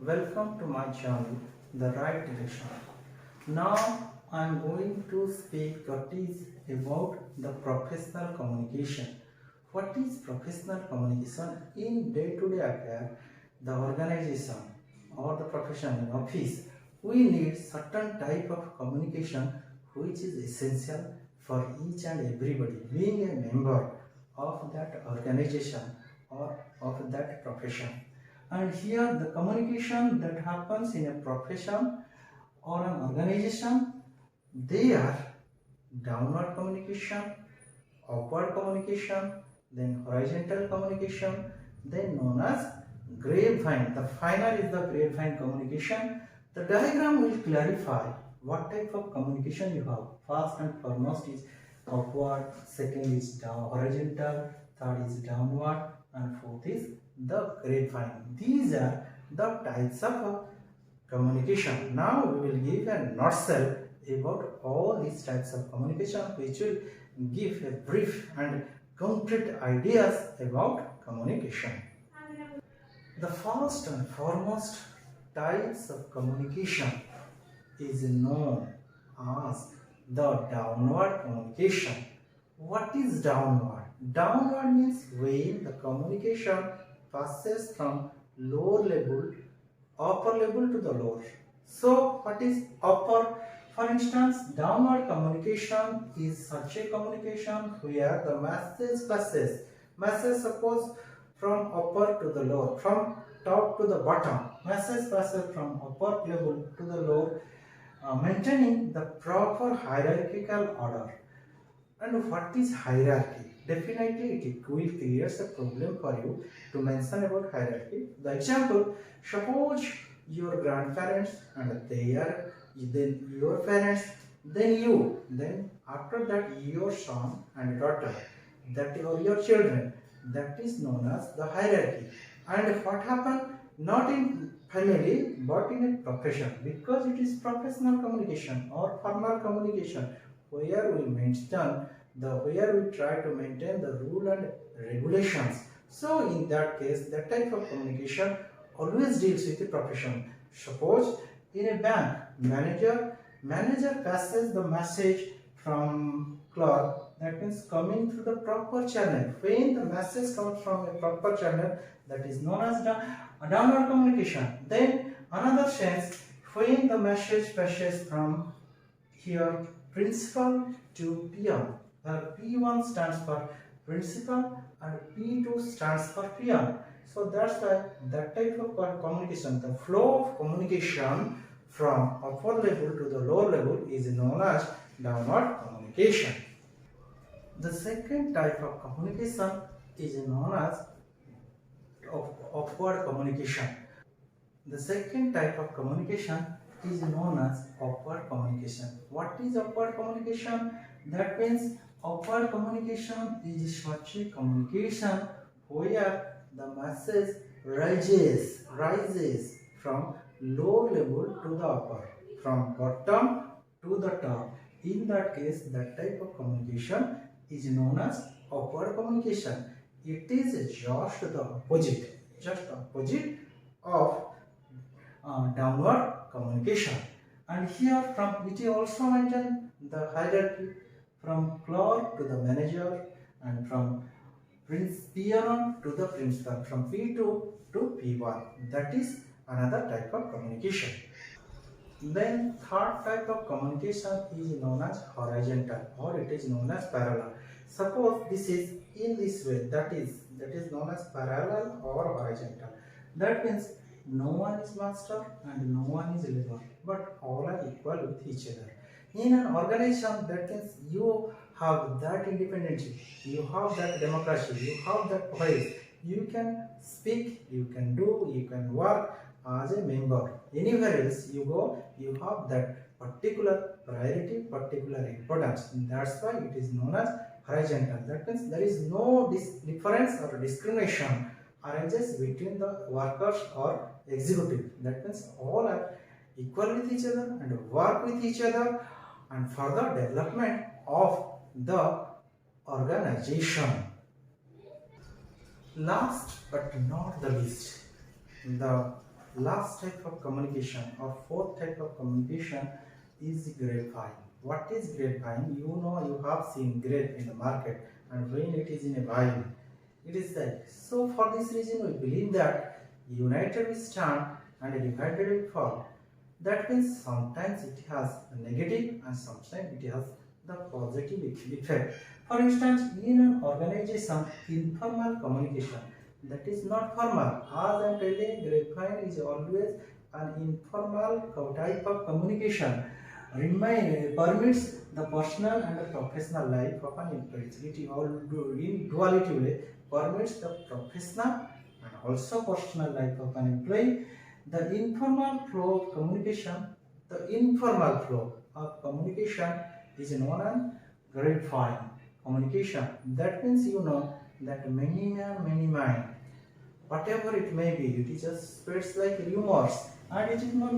Welcome to my channel, The Right Direction. Now I am going to speak what is about the professional communication. What is professional communication? In day-to-day affair, the organization or the profession in office, we need certain type of communication which is essential for each and everybody being a member of that organization or of that profession. And here the communication that happens in a profession or an organization, they are downward communication, upward communication, then horizontal communication, then known as grapevine. The final is the grapevine communication. The diagram will clarify what type of communication you have. First and foremost is upward, second is down horizontal, third is downward, and fourth is the grapevine. These are the types of communication. Now we will give a nutshell about all these types of communication, which will give a brief and concrete ideas about communication. The first and foremost types of communication is known as the downward communication. What is downward? Downward means when the communication passes from lower level, upper level to the lower. So what is upper? For instance, downward communication is such a communication where the message passes suppose from upper to the lower, from top to the bottom. Message passes from upper level to the lower, maintaining the proper hierarchical order. And what is hierarchy? Definitely it will create a problem for you to mention about hierarchy. The example, suppose your grandparents and then your parents, then you, then after that your son and daughter, that are your children. That is known as the hierarchy. And what happened? Not in family but in a profession, because it is professional communication or formal communication where we mention where we try to maintain the rule and regulations. So in that case, that type of communication always deals with the profession. Suppose in a bank, manager passes the message from clerk, that means coming through the proper channel. When the message comes from a proper channel, that is known as downward communication. Then another sense, when the message passes from here principal to peon. P1 stands for principal and P2 stands for peon. So that's why that type of communication, the flow of communication from upper level to the lower level is known as downward communication. The second type of communication is known as upward communication. The second type of communication is known as upward communication. What is upward communication? That means upward communication is such a communication where the message rises from lower level to the upper, from bottom to the top. In that case, that type of communication is known as upward communication. It is just the opposite of downward communication. And here from it also maintain the hierarchy from clerk to the manager, and from peon to the principal, from P2 to P1. That is another type of communication. Then third type of communication is known as horizontal, or it is known as parallel. Suppose this is in this way, that is known as parallel or horizontal. That means no one is master and no one is labor, but all are equal with each other. In an organization, that means you have that independence, you have that democracy, you have that voice. You can speak, you can do, you can work as a member. Anywhere else you go, you have that particular priority, particular importance. And that's why it is known as horizontal. That means there is no difference or discrimination arises between the workers or executive. That means all are equal with each other and work with each other and for the development of the organization. Last but not the least, the last type of communication or fourth type of communication is grapevine. What is grapevine? You know, you have seen grape in the market, and when it is in a vine, it is that. So for this reason, we believe that united we stand and divided we fall. That means sometimes it has a negative and sometimes it has the positive effect. For instance, in an organization, informal communication, that is not formal. As I am telling, grapevine is always an informal type of communication. Permits the personal and the professional life of an employee. It all in duality way permits the professional and also personal life of an employee. The informal flow of communication, the informal flow of communication is known as grapevine communication. That means you know that many man, many mind, whatever it may be, it is just spreads like rumors, and it is not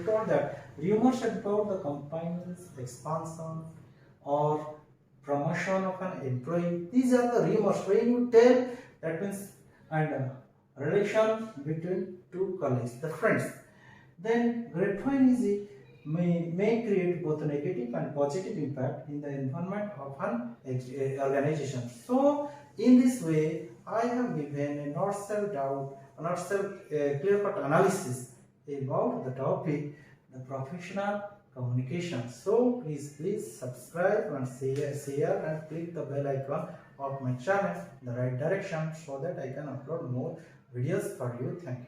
told that rumors about the company's expansion or promotion of an employee. These are the rumors. When you tell, that means and relation between two colleagues, the friends. Then grapevine is may create both negative and positive impact in the environment of an organization. So in this way, I have given a not self clear-cut analysis about the topic, the professional communication. So please subscribe and share and click the bell icon of my channel, the right direction, so that I can upload more videos for you. Thank you.